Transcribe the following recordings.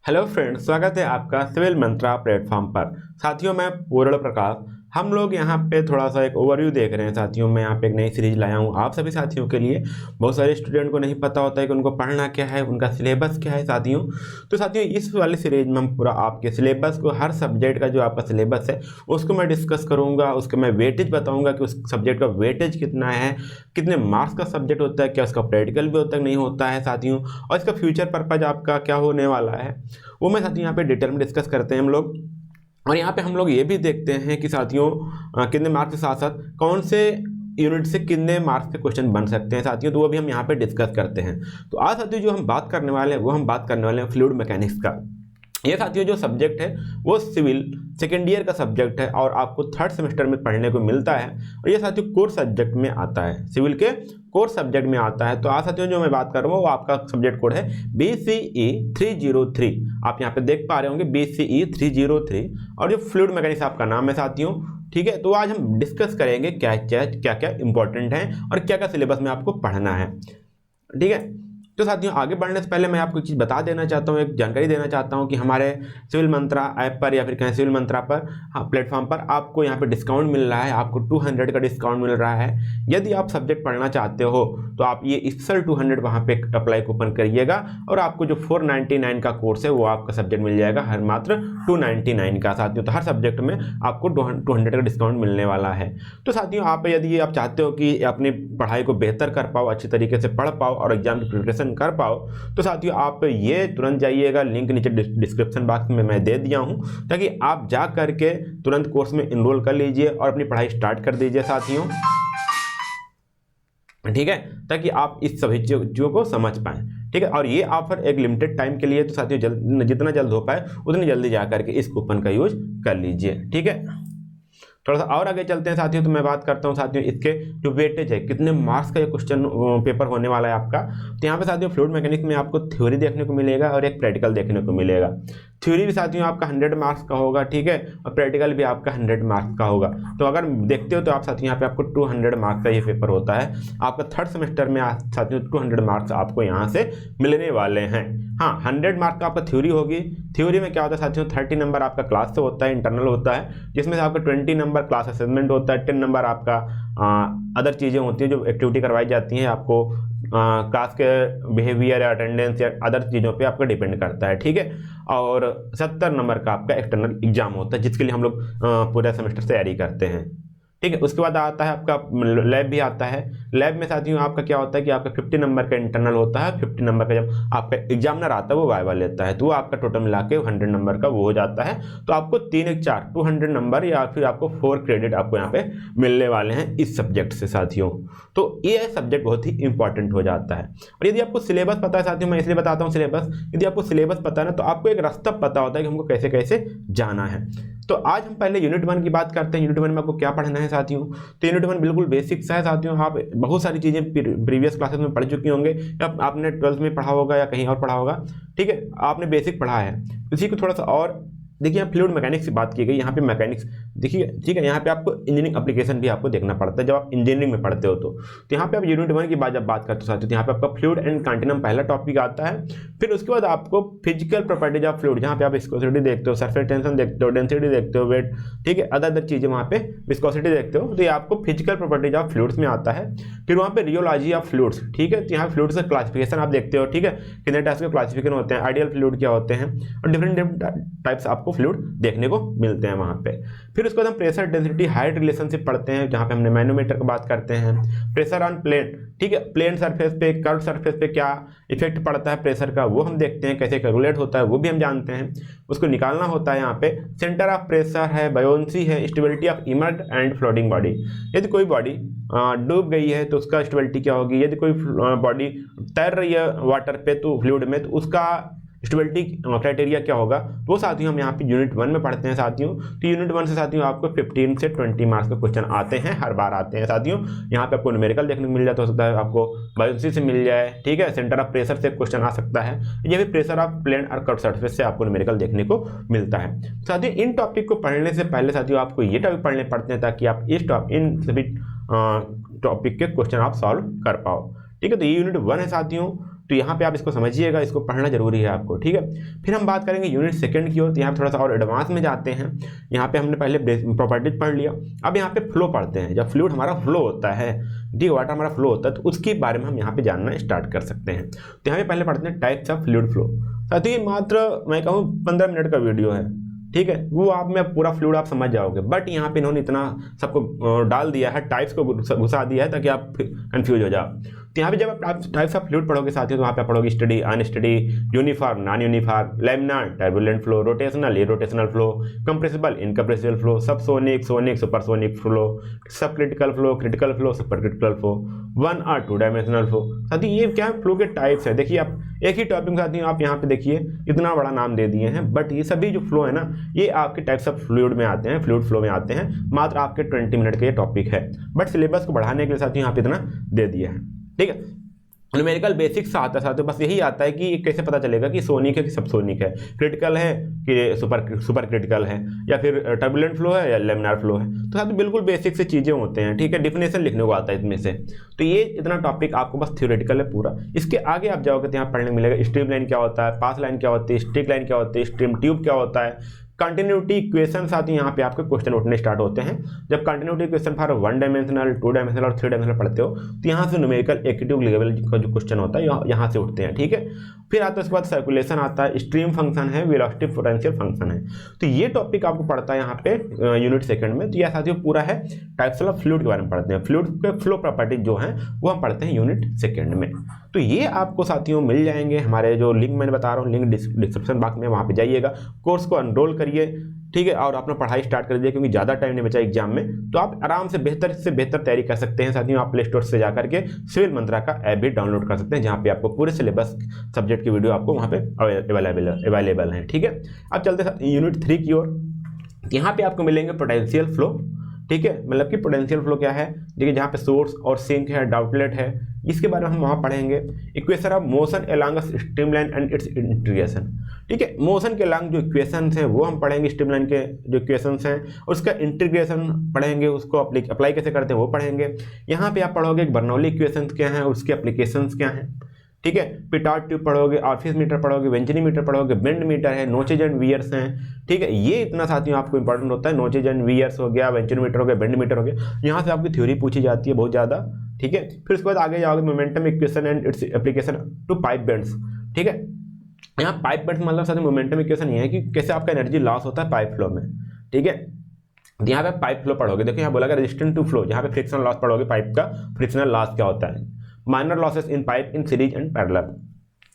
Hello friends, स्वागत है आपका सिविल मंत्रा प्लेटफॉर्म पर। साथियों, मैं पूर्ण प्रकाश। हम लोग यहाँ पे थोड़ा सा एक ओवरव्यू देख रहे हैं। साथियों, मैं यहाँ पे एक नई सीरीज लाया हूँ आप सभी साथियों के लिए। बहुत सारे स्टूडेंट को नहीं पता होता है कि उनको पढ़ना क्या है, उनका सिलेबस क्या है साथियों। तो साथियों, इस वाली सीरीज में हम पूरा आपके सिलेबस को, हर सब्जेक्ट का जो आपका सिलेबस है उसको मैं डिस्कस करूँगा। उसके मैं वेटेज बताऊँगा कि उस सब्जेक्ट का वेटेज कितना है, कितने मार्क्स का सब्जेक्ट होता है, क्या उसका प्रैक्टिकल भी होता है नहीं होता है साथियों, और इसका फ्यूचर पर्पज आपका क्या होने वाला है, वो मैं साथियों यहाँ पे डिटेल में डिस्कस करते हैं हम लोग। और यहाँ पे हम लोग ये भी देखते हैं कि साथियों कितने मार्क्स के साथ साथ कौन से यूनिट से कितने मार्क्स के क्वेश्चन बन सकते हैं साथियों, तो वो भी हम यहाँ पे डिस्कस करते हैं। तो आज साथियों जो हम बात करने वाले हैं वो हम बात करने वाले हैं फ्लूइड मैकेनिक्स का। ये साथियों जो सब्जेक्ट है वो सिविल सेकेंड ईयर का सब्जेक्ट है और आपको थर्ड सेमेस्टर में पढ़ने को मिलता है। और ये साथियों कोर सब्जेक्ट में आता है, सिविल के कोर सब्जेक्ट में आता है। तो आज साथियों जो मैं बात कर रहा हूँ वो आपका सब्जेक्ट कोड है BCE 303। आप यहाँ पे देख पा रहे होंगे BCE 303, और जो फ्लूइड मैकेनिक्स आपका नाम है साथियों। ठीक है, तो आज हम डिस्कस करेंगे क्या क्या इंपॉर्टेंट है और क्या क्या सिलेबस में आपको पढ़ना है। ठीक है, तो साथियों आगे बढ़ने से पहले मैं आपको एक चीज़ बता देना चाहता हूँ, एक जानकारी देना चाहता हूँ कि हमारे सिविल मंत्रा ऐप पर या फिर कहीं सिविल मंत्रा पर प्लेटफॉर्म पर आपको यहाँ पे डिस्काउंट मिल रहा है। आपको 200 का डिस्काउंट मिल रहा है। यदि आप सब्जेक्ट पढ़ना चाहते हो तो आप ये स्पेशल 200 वहाँ पे अप्लाई कूपन करिएगा और आपको जो 499 का कोर्स है वो आपका सब्जेक्ट मिल जाएगा हर मात्र 299 का साथियों। तो हर सब्जेक्ट में आपको 200 का डिस्काउंट मिलने वाला है। तो साथियों आप यदि आप चाहते हो कि अपनी पढ़ाई को बेहतर कर पाओ, अच्छी तरीके से पढ़ पाओ और एग्जाम की प्रिपरेशन कर पाओ, तो साथियों आप ये तुरंत जाइएगा, लिंक नीचे डिस्क्रिप्शन बॉक्स में मैं दे दिया हूं, ताकि आप जा करके तुरंत कोर्स में इनरोल कर लीजिए और अपनी पढ़ाई स्टार्ट कर दीजिए साथियों। ठीक है, ताकि आप इस सभी चीज़ों को समझ पाएं। ठीक है, और ये ऑफर एक लिमिटेड टाइम के लिए, तो साथियों जितना जल्द हो पाए उतनी जल्दी जा करके इस कूपन का यूज कर लीजिए। ठीक है, थोड़ा सा और आगे चलते हैं साथियों। तो मैं बात करता हूं साथियों इसके जो वेटेज है, कितने मार्क्स का ये क्वेश्चन पेपर होने वाला है आपका। तो यहाँ पे साथियों फ्लूइड मैकेनिक्स में आपको थ्योरी देखने को मिलेगा और एक प्रैक्टिकल देखने को मिलेगा। थ्योरी भी साथियों आपका 100 मार्क्स का होगा, ठीक है, और प्रैक्टिकल भी आपका 100 मार्क्स का होगा। तो अगर देखते हो तो आप साथियों यहाँ पे आपको 200 मार्क्स का ये पेपर होता है। आपका थर्ड सेमेस्टर में साथियों 200 मार्क्स आपको यहाँ से मिलने वाले हैं। हाँ, 100 मार्क्स का आपका थ्योरी होगी। थ्योरी में क्या होता है साथियों, 30 नंबर आपका क्लास से होता है, इंटरनल होता है, जिसमें से आपका 20 नंबर क्लास असेसमेंट होता है, 10 नंबर आपका अदर चीज़ें होती हैं जो एक्टिविटी करवाई जाती हैं आपको क्लास के बिहेवियर या अटेंडेंस या अदर चीज़ों पे आपका डिपेंड करता है। ठीक है, और 70 नंबर का आपका एक्सटर्नल एग्जाम होता है, जिसके लिए हम लोग पूरे सेमेस्टर तैयारी करते हैं। ठीक है, उसके बाद आता है आपका लैब भी आता है। लैब में साथियों आपका क्या होता है कि आपका 50 नंबर का इंटरनल होता है, 50 नंबर का जब आपका एग्जामिनर आता है वो वाइवा लेता है, तो वो आपका टोटल मिला के 100 नंबर का वो हो जाता है। तो आपको 3 एक 4 200 नंबर या फिर आपको 4 क्रेडिट आपको यहाँ पे मिलने वाले हैं इस सब्जेक्ट से साथियों। तो ये सब्जेक्ट बहुत ही इंपॉर्टेंट हो जाता है। और यदि आपको सिलेबस पता है साथियों, मैं इसलिए बताता हूँ सिलेबस, यदि आपको सिलेबस पता है ना तो आपको एक रास्ता पता होता है कि हमको कैसे कैसे जाना है। तो आज हम पहले यूनिट 1 की बात करते हैं। यूनिट 1 में आपको क्या पढ़ना है साथियों। तो यूनिट 1 बिल्कुल बेसिक्स है साथियों। आप बहुत सारी चीज़ें प्रीवियस क्लासेस में पढ़ चुके होंगे, या आपने 12th में पढ़ा होगा या कहीं और पढ़ा होगा। ठीक है, आपने बेसिक पढ़ा है, इसी को थोड़ा सा और देखिए। यहाँ फ्लूइड मैकेनिक्स की बात की गई, यहाँ पे मैकेनिक्स देखिए। ठीक है, यहाँ पे आपको इंजीनियरिंग एप्लीकेशन भी आपको देखना पड़ता है जब आप इंजीनियरिंग में पढ़ते हो। तो यहाँ पे आप यूनिट 1 की बात जब बात करते हो साथियों, तो यहाँ पे आपका फ्लूइड एंड कंटिन्यूम पहला टॉपिक आता है। फिर उसके बाद आपको फिजिकल प्रॉपर्टीज ऑफ फ्लूइड, जहाँ पे आप विस्कोसिटी देखते हो, सरफेस टेंशन देखते हो, डेंसिटी देखते हो, वेट, ठीक है, अदर चीज़ें वहाँ पे विस्कोसिटी देखते हो। तो ये आपको फिजिकल प्रॉपर्टीज ऑफ फ्लूइड्स में आता है। फिर वहाँ पे रियोलॉजी ऑफ फ्लूइड्स, ठीक है, तो यहाँ फ्लूइड्स का क्लासिफिकेशन आप देखते हो। ठीक है, कितने टाइप्स के क्लासिफिकेशन होते हैं, आइडियल फ्लूइड क्या होते हैं, और डिफरेंट टाइप्स आपको फ्लूइड देखने को मिलते हैं वहाँ पे। फिर उसके बाद हम प्रेशर डेंसिटी हाइट रिलेशनशिप पढ़ते हैं, जहाँ पे हमने मैनोमीटर की बात करते हैं। प्रेशर ऑन प्लेन, ठीक है, प्लेन सरफेस पे, कर्व सरफेस पे क्या इफेक्ट पड़ता है प्रेशर का, वो हम देखते हैं, कैसे कैलकुलेट होता है वो भी हम जानते हैं। उसको निकालना होता है। यहाँ पे सेंटर ऑफ प्रेशर है, बायोन्सी है, stability of emerged and floating body. यदि कोई बॉडी डूब गई है तो उसका स्टेबिलिटी क्या होगी, यदि कोई बॉडी तैर रही है वाटर पे तो फ्लूइड में, तो उसका स्टेबिलिटी क्राइटेरिया क्या होगा, तो साथियों हम यहाँ पे यूनिट 1 में पढ़ते हैं साथियों। तो यूनिट 1 से साथियों आपको 15 से 20 मार्क्स का क्वेश्चन आते हैं, हर बार आते हैं साथियों। यहाँ पे आपको न्यूमेरिकल देखने को मिल जाता हो सकता है, आपको बायोन्सी से मिल जाए, ठीक है, सेंटर ऑफ प्रेशर से क्वेश्चन आ सकता है, ये भी प्रेशर ऑफ प्लेन और कर्व सरफेस से आपको न्यूमेरिकल देखने को मिलता है साथियों। इन टॉपिक को पढ़ने से पहले साथियों आपको ये टॉपिक पढ़ने पड़ते हैं, ताकि आप इन सभी टॉपिक के क्वेश्चन आप सॉल्व कर पाओ। ठीक है, तो ये यूनिट 1 है साथियों। तो यहाँ पे आप इसको समझिएगा, इसको पढ़ना जरूरी है आपको, ठीक है। फिर हम बात करेंगे यूनिट सेकंड की ओर। तो यहाँ पे थोड़ा सा और एडवांस में जाते हैं। यहाँ पे हमने पहले प्रॉपर्टीज पढ़ लिया, अब यहाँ पे फ्लो पढ़ते हैं। जब फ्लूइड हमारा फ्लो होता है, ठीक, वाटर हमारा फ्लो होता है, तो उसके बारे में हम यहाँ पे जानना स्टार्ट कर सकते हैं। तो यहाँ पे पहले पढ़ते हैं टाइप्स ऑफ फ्लूइड फ्लो। साथ ही मात्र मैं कहूँ 15 मिनट का वीडियो है, ठीक है, वो आप में पूरा फ्लूइड आप समझ जाओगे। बट यहाँ पे इन्होंने इतना सबको डाल दिया है, टाइप्स को घुसा दिया है ताकि आप कंफ्यूज हो जाओ। तो यहाँ पे जब आप टाइप्स ऑफ फ्लूइड पढ़ोगे साथियों, तो वहाँ पे पढ़ोगे steady, unsteady, uniform, non uniform, laminar, turbulent flow, rotational, irrotational flow, compressible, incompressible flow, subsonic, sonic, supersonic flow, sub critical flow, super critical flow, 1 और 2 डायमेंशनल फ्लो। साथियों ये क्या फ्लो के टाइप्स है। देखिए आप एक ही टॉपिक साथियों आप यहाँ पे देखिए इतना बड़ा नाम दे दिए हैं, बट ये सभी जो फ्लो है ना, ये आपके टाइप्स ऑफ फ्लूइड में आते हैं, फ्लूइड फ्लो में आते हैं। मात्र आपके 20 मिनट का ये टॉपिक है, बट सिलेबस को बढ़ाने के लिए साथियों यहाँ पे इतना दे दिया है, ठीक है। न्यूमेरिकल बेसिक्स आता है साथियों, बस यही आता है कि कैसे पता चलेगा कि सोनिक है कि सबसोनिक है, क्रिटिकल है कि सुपर क्रिटिकल है, या फिर टर्बुलेंट फ्लो है या लैमिनार फ्लो है। तो साथियों बिल्कुल बेसिक से चीज़ें होते हैं, ठीक है। डिफिनेशन लिखने को आता है इसमें से। तो ये इतना टॉपिक आपको बस थ्योरेटिकल है पूरा। इसके आगे आप जाओगे तो यहाँ पढ़ने मिलेगा स्ट्रीम लाइन क्या होता है, पास लाइन क्या होती है, स्ट्रिक लाइन क्या होती है, स्ट्रीम ट्यूब क्या होता है, कंटिन्यूटी इक्वेशन। साथ ही यहाँ पे आपके क्वेश्चन उठने स्टार्ट होते हैं। जब continuity equation for 1 dimensional, 2 dimensional और 3 डायमेंशनल पढ़ते हो, तो यहाँ से न्यूमेरिकल एक्टिव लेवल का जो क्वेश्चन होता है यहाँ से उठते हैं, ठीक है। फिर आता है उसके बाद सर्कुलेशन आता है, स्ट्रीम फंक्शन है, वेलोसिटी पोटेंशियल फंक्शन है। तो ये टॉपिक आपको पढ़ता है यहाँ पे यूनिट सेकंड में। तो यह साथियों पूरा है टाइप्स ऑफ फ्लूइड के बारे में पढ़ते हैं। फ्लूइड के फ्लो प्रॉपर्टीज जो हैं वो हम पढ़ते हैं यूनिट सेकंड में। तो ये आपको साथियों मिल जाएंगे हमारे जो लिंक मैंने बता रहा हूँ, लिंक डिस्क्रिप्शन बॉक्स में, वहाँ पे जाइएगा, कोर्स को एनरोल करिए, ठीक है, और अपना पढ़ाई स्टार्ट कर दीजिए, क्योंकि ज़्यादा टाइम नहीं बचा एग्जाम में। तो आप आराम से बेहतर तैयारी कर सकते हैं। साथियों आप प्ले स्टोर से जाकर के सिविल मंत्रा का ऐप भी डाउनलोड कर सकते हैं, जहाँ पे आपको पूरे सिलेबस सब्जेक्ट की वीडियो आपको वहाँ पे अवेलेबल है, ठीक है। अब चलते हैं यूनिट 3 की ओर। यहाँ पे आपको मिलेंगे पोटेंशियल फ्लो, ठीक है, मतलब कि पोटेंशियल फ्लो क्या है, देखिए जहाँ पे सोर्स और सिंक है, आउटलेट है, इसके बारे में हम वहाँ पढ़ेंगे। Equation of motion along a streamline and it's integration, ठीक है, मोशन के अलोंग जो इक्वेशंस हैं वो हम पढ़ेंगे, स्ट्रीमलाइन के जो इक्वेशंस हैं, उसका इंटीग्रेशन पढ़ेंगे, उसको अप्लाई कैसे करते हैं वो पढ़ेंगे। यहाँ पे आप पढ़ोगे बर्नौली इक्वेशंस क्या हैं, उसके एप्लीकेशंस क्या हैं, ठीक है। पिटार्ड ट्यूब पढ़ोगे, ऑफिस मीटर पढ़ोगे, वेंचुरी मीटर पढ़ोगे, बेंड मीटर है, नोचेज एंड वियर्स हैं, ठीक है। ये इतना साथियों आपको इंपॉर्टेंट होता है। नोचेज एंड वियर्स हो गया, वेंचुरी मीटर हो गया, बेंड मीटर हो गया, यहाँ से आपकी थ्योरी पूछी जाती है बहुत ज़्यादा, ठीक है। फिर उसके बाद आगे जाओगे momentum equation and its application to pipe bends, ठीक है। यहाँ पाइप बेंड्स मतलब साथियों मोमेंटम इक्वेशन ये है कि कैसे आपका एनर्जी लॉस होता है पाइप फ्लो में, ठीक है। यहाँ पे पाइप फ्लो पढ़ोगे, देखो यहाँ बोला गया रेजिस्टेंस टू फ्लो, जहाँ पे फ्रिक्शनल लॉस पढ़ोगे, पाइप का फ्रिक्शनल लॉस क्या होता है, minor losses in pipe in series and parallel,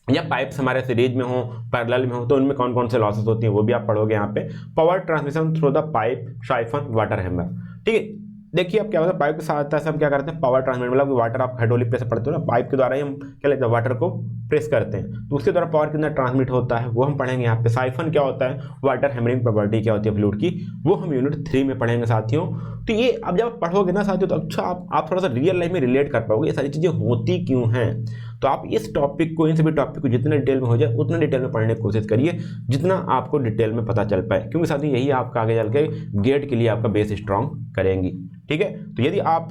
या पाइप्स हमारे सीरीज में हो, पैरेलल में हो, तो उनमें कौन कौन से लॉसेस होती हैं वो भी आप पढ़ोगे यहाँ पे। Power transmission through the pipe, siphon, water hammer, ठीक है। देखिए अब क्या होता है, पाइप के साथ हम क्या करते हैं, पावर ट्रांसमिट, मतलब वाटर आप हाइड्रोलिक प्रेस पढ़ते हो ना, पाइप के द्वारा ही हम क्या लेते हैं, वाटर को प्रेस करते हैं, तो उसके द्वारा पावर कितना ट्रांसमिट होता है वो हम पढ़ेंगे यहाँ पे। साइफन क्या होता है, वाटर हैमरिंग प्रॉपर्टी क्या होती है फ्लूइड की, वो हम यूनिट 3 में पढ़ेंगे साथियों। तो ये अब जब पढ़ोगे ना साथियों, तो अच्छा आप थोड़ा सा रियल लाइफ में रिलेट कर पाओगे ये सारी चीज़ें होती क्यों हैं। तो आप इस टॉपिक को, इन सभी टॉपिक को जितना डिटेल में हो जाए उतना डिटेल में पढ़ने की कोशिश करिए, जितना आपको डिटेल में पता चल पाए, क्योंकि साथियों यही आपका आगे चल के गेट के लिए आपका बेस स्ट्रॉन्ग करेंगी, ठीक है। तो यदि आप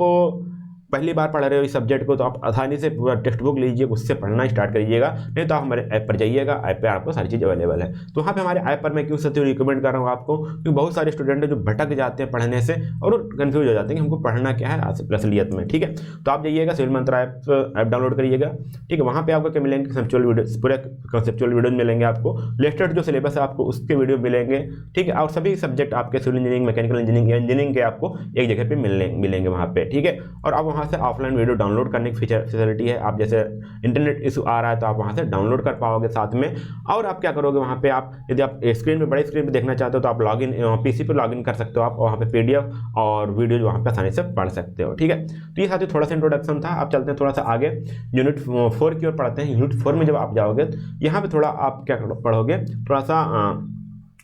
पहली बार पढ़ रहे हो इस सब्जेक्ट को, तो आप आसानी से पूरा टेक्स्ट बुक लीजिए, उससे पढ़ना स्टार्ट करिएगा, नहीं तो आप हमारे ऐप पर जाइएगा, ऐप पे आपको सारी चीज़ अवेलेबल है। तो वहाँ पे हमारे ऐप पर मैं क्यों साथियों रिकमेंड कर रहा हूँ आपको, क्योंकि बहुत सारे स्टूडेंट हैं जो भटक जाते हैं पढ़ने से और कन्फ्यूज हो जाते हैं कि हमको पढ़ना क्या है असलियत में, ठीक है। तो आप जाइएगा सिविल मंत्रा ऐप डाउनलोड करिएगा, ठीक है। वहाँ पर आपको क्या मिलेंगे, कंसेप्चुअल वीडियो, पूरे कंसेप्चुअल वीडियो मिलेंगे आपको, लेटेस्ट जो सिलेबस है आपको उसके वीडियो मिलेंगे, ठीक है। और सभी सब्जेक्ट आपके सिविल इंजीनियरिंग, मैकेनिकल इंजीनियरिंग के आपको एक जगह पे मिलेंगे वहाँ पे, ठीक है। और आप वहाँ से ऑफलाइन वीडियो डाउनलोड करने की फैसिलिटी है, आप जैसे इंटरनेट इशू आ रहा है तो आप वहाँ से डाउनलोड कर पाओगे साथ में। और आप क्या करोगे वहाँ पे, आप यदि आप स्क्रीन पे, बड़े स्क्रीन पे देखना चाहते हो तो आप लॉगिन पीसी पे लॉगिन कर सकते हो, आप वहाँ पे पीडीएफ और वीडियो वहाँ पे आसानी से पढ़ सकते हो, ठीक है। तो ये साथियों थोड़ा सा इंट्रोडक्शन था। आप चलते हैं थोड़ा सा आगे यूनिट 4 की ओर पढ़ते हैं। यूनिट 4 में जब आप जाओगे यहाँ पे थोड़ा आप क्या पढ़ोगे, थोड़ा सा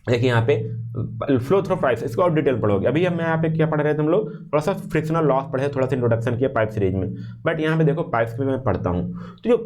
देखिए यहाँ पे फ्लो थ्रू पाइप्स, इसको और डिटेल पढ़ोगे। अभी हम यहाँ पे क्या पढ़ रहे थे हम लोग, थोड़ा सा फ्रिक्शनल लॉस पढ़े, थोड़ा सा इंट्रोडक्शन किया पाइप सीरीज में, बट यहाँ पे देखो पाइप्स में मैं पढ़ता हूँ। तो जो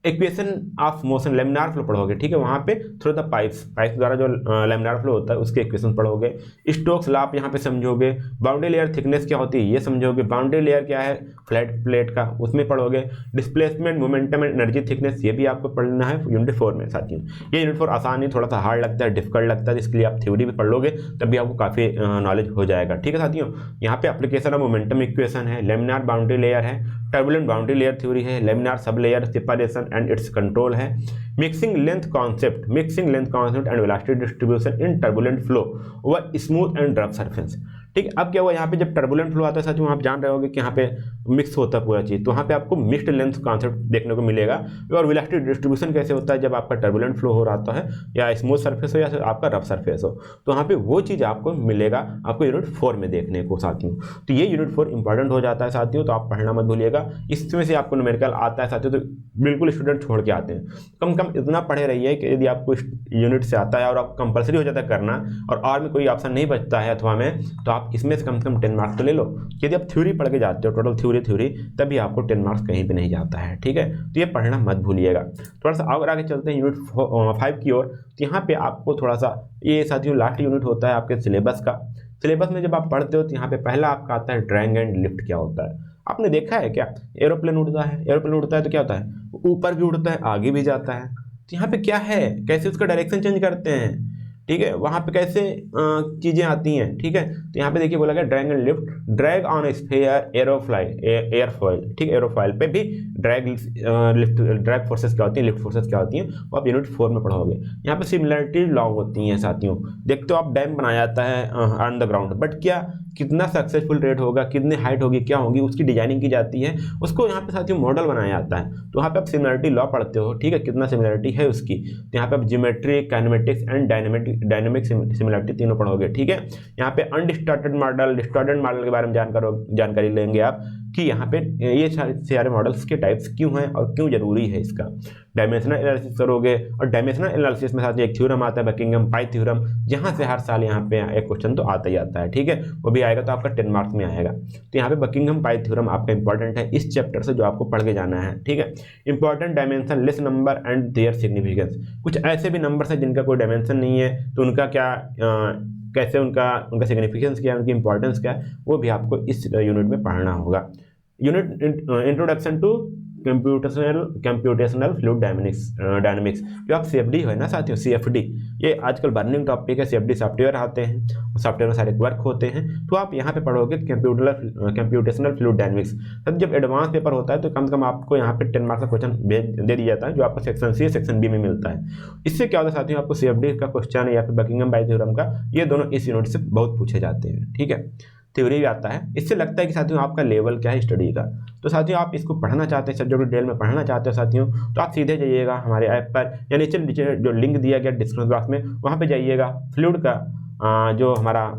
equation of motion laminar flow पढ़ोगे, ठीक है, वहाँ पे थ्रू द पाइप्स द्वारा जो लेमिनार फ्लो होता है उसके इक्वेशन पढ़ोगे। स्टोक्स लॉ आप यहाँ पे समझोगे। बाउंड्री लेयर थिकनेस क्या होती है ये समझोगे। बाउंड्री लेयर क्या है फ्लैट प्लेट का, उसमें पढ़ोगे। Displacement momentum and energy thickness ये भी आपको पढ़ना है यूनिट 4 में साथियों। ये यूनिट 4 आसान नहीं, थोड़ा सा हार्ड लगता है, डिफिकल्ट लगता है, इसके लिए आप थ्योरी भी पढ़ लोगे तब भी आपको काफ़ी नॉलेज हो जाएगा, ठीक है साथियों। यहाँ पे एप्लीकेशन ऑफ मोमेंटम इक्वेशन है, लेमिनार बाउंड्री लेयर है, टर्बुलेंट बाउंड्री लेयर थ्योरी है, laminar sub layer separation and its control है, mixing length concept and velocity distribution in turbulent flow over smooth and rough surface, ठीक है। अब क्या हुआ यहाँ पे जब टर्बुलेंट फ्लो आता है साथियों, आप जान रहे होगे कि यहाँ पे मिक्स होता है पूरा चीज़, तो वहाँ पे आपको मिक्स्ड लेंथ कॉन्सेप्ट देखने को मिलेगा। और वेलोसिटी डिस्ट्रीब्यूशन कैसे होता है जब आपका टर्बुलेंट फ्लो हो रहा है, या स्मूथ सरफेस हो या आपका रफ सरफेस हो, तो वहाँ पे वो चीज़ आपको मिलेगा आपको यूनिट 4 में देखने को साथियों। तो ये यूनिट 4 इंपॉर्टेंट हो जाता है साथियों, तो आप पढ़ना मत भूलिएगा। इसमें से आपको न्यूमेरिकल आता है साथियों, तो बिल्कुल स्टूडेंट छोड़ के आते हैं, कम कम इतना पढ़े रहिए कि यदि आपको यूनिट से आता है और आप कंपलसरी हो जाता है करना, और में कोई ऑप्शन नहीं बचता है अथवा में, तो आप इसमें से कम 10 मार्क्स तो ले लो। यदि आप थ्योरी पढ़ के जाते हो टोटल थ्योरी तभी आपको 10 मार्क्स कहीं पे नहीं जाता है, ठीक है। तो ये पढ़ना मत भूलिएगा। थोड़ा सा और आगे चलते हैं यूनिट 5 की ओर। तो यहाँ पे आपको थोड़ा सा ये साथियों लास्ट यूनिट होता है आपके सिलेबस का। सिलेबस में जब आप पढ़ते हो तो यहाँ पे पहला आपका आता है ड्रैग एंड लिफ्ट क्या होता है। आपने देखा है क्या, एरोप्लेन उड़ता है तो क्या होता है, ऊपर भी उड़ता है आगे भी जाता है। तो यहाँ पे क्या है, कैसे उसका डायरेक्शन चेंज करते हैं, ठीक है, वहाँ पे कैसे चीज़ें आती हैं, ठीक है। तो यहाँ पे देखिए बोला गया drag and lift, drag on sphere airfoil, ठीक है, एयरोफॉइल पे भी ड्रैग फोर्सेस क्या होती हैं, लिफ्ट फोर्सेस क्या होती हैं, वो आप यूनिट 4 में पढ़ोगे। यहाँ पे सिमिलरिटी लॉ होती हैं साथियों। देखते हो आप डैम बनाया जाता है ऑन द ग्राउंड, बट क्या कितना सक्सेसफुल रेट होगा, कितनी हाइट होगी, क्या होगी, उसकी डिजाइनिंग की जाती है, उसको यहाँ पे साथियों मॉडल बनाया जाता है। तो यहाँ पे आप सिमिलरिटी लॉ पढ़ते हो, ठीक है, कितना सिमिलरिटी है उसकी। तो यहाँ पे आप geometry, kinematics and dynamic similarity तीनों पढ़ोगे, ठीक है। यहाँ पे अनडिस्टॉर्टेड मॉडल, डिस्टॉर्टेड मॉडल के बारे में जानकारी लेंगे आप कि यहाँ पे ये सारे मॉडल्स के टाइप्स क्यों हैं और क्यों जरूरी है इसका। डायमेंशनल एनालिसिस करोगे, और डायमेंशनल एनालिसिस में साथ एक थ्योरम आता है बकिंघम पाई थ्योरम, जहाँ से हर साल यहाँ पे एक क्वेश्चन तो आता ही आता है, ठीक है, वो भी आएगा तो आपका 10 मार्क्स में आएगा। तो यहाँ पे बकिंघम पाई थ्योरम आपका इंपॉर्टेंट है इस चैप्टर से, जो आपको पढ़ के जाना है, ठीक है। Important dimensionless number and their significance, कुछ ऐसे भी नंबर्स हैं जिनका कोई डायमेंशन नहीं है, तो उनका क्या कैसे उनका सिग्निफिकेंस क्या है, उनकी इंपॉर्टेंस क्या है, वो भी आपको इस यूनिट में पढ़ना होगा। Unit introduction to computational fluid dynamics, जो आप CFD है ना साथियों, CFD ये आजकल बर्निंग टॉपिक है। CFD सॉफ्टवेयर आते हैं, सॉफ्टवेयर में सारे वर्क होते हैं, तो आप यहाँ पे पढ़ोगे कंप्यूटेशनल फ्लूइड डायनेमिक्स। तब जब एडवांस पेपर होता है तो कम से कम आपको यहाँ पे 10 मार्क्स का क्वेश्चन दे दिया जाता है, जो आपको सेक्शन C सेक्शन B में मिलता है। इससे क्या होता है साथियों, आपको CFD का क्वेश्चन या फिर बकिंघम पाई थ्योरम का, ये दोनों इस यूनिट से बहुत पूछे जाते हैं, ठीक है। थ्योरी भी आता है, इससे लगता है कि साथियों आपका लेवल क्या है स्टडी का। तो साथियों आप इसको पढ़ना चाहते हैं, सब्जेक्ट डिटेल में पढ़ना चाहते हो साथियों, तो आप सीधे जाइएगा हमारे ऐप पर, या नीचे जो लिंक दिया गया डिस्क्रिप्शन बॉक्स में, वहाँ पे जाइएगा। फ्लूइड का जो हमारा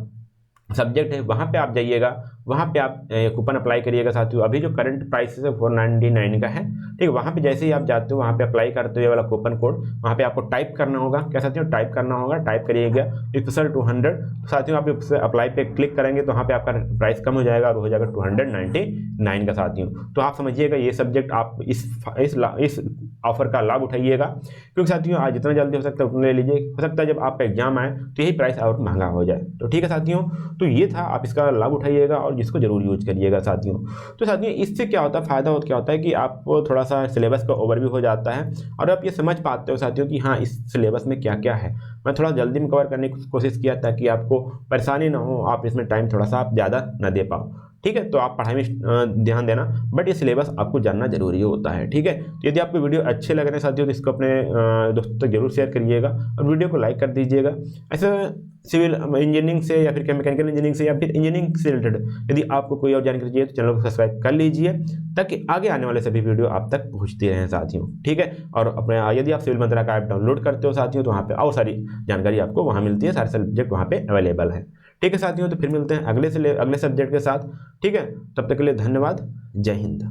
सब्जेक्ट है वहाँ पे आप जाइएगा, वहाँ पे आप कूपन अप्लाई करिएगा साथियों। अभी जो करंट प्राइस है 499 का है, ठीक है। वहाँ पे जैसे ही आप जाते हो, वहाँ पे अप्लाई करते हो ये वाला कूपन कोड, वहाँ पे आपको टाइप करना होगा। क्या साथियों, टाइप करना होगा, टाइप करिएगा स्पेशल 200। साथियों आप अप्लाई पे क्लिक करेंगे तो वहाँ पे आपका प्राइस कम हो जाएगा और हो जाएगा 299 का साथियों। तो आप समझिएगा ये सब्जेक्ट आप इस ऑफर का लाभ उठाइएगा, क्योंकि साथियों आज जितना जल्दी हो सकता है उतना ले लीजिए। हो सकता है जब आपका एग्जाम आए तो यही प्राइस और महंगा हो जाए, तो ठीक है साथियों। तो ये था, आप इसका लाभ उठाइएगा और जिसको जरूर यूज करिएगा साथियों। तो साथियों इससे क्या होता है, फायदा क्या होता है कि आपको थोड़ा सा सिलेबस का ओवरव्यू हो जाता है और आप ये समझ पाते हो साथियों कि हाँ इस सिलेबस में क्या क्या है। मैं थोड़ा जल्दी में कवर करने की कोशिश किया ताकि आपको परेशानी ना हो, आप इसमें टाइम थोड़ा सा आप ज़्यादा ना दे पाओ, ठीक है। तो आप पढ़ाई में ध्यान देना, बट ये सिलेबस आपको जानना जरूरी होता है, ठीक है। तो यदि आपको वीडियो अच्छे लग रहे हैं साथियों तो इसको अपने दोस्तों तक जरूर शेयर करिएगा और वीडियो को लाइक कर दीजिएगा। ऐसे सिविल इंजीनियरिंग से या फिर मैकेनिकल इंजीनियरिंग से या फिर इंजीनियरिंग से रिलेटेड यदि आपको कोई और जानकारी चाहिए तो चैनल को सब्सक्राइब कर लीजिए, ताकि आगे आने वाले सभी वीडियो आप तक पहुँचती रहें साथियों, ठीक है। और अपने यदि आप सिविल मंत्रा का ऐप डाउनलोड करते हो साथियों तो वहाँ पर और सारी जानकारी आपको वहाँ मिलती है, सारे सब्जेक्ट वहाँ पर अवेलेबल है, ठीक है साथियों। तो फिर मिलते हैं अगले सब्जेक्ट के साथ, ठीक है। तब तक के लिए धन्यवाद, जय हिंद।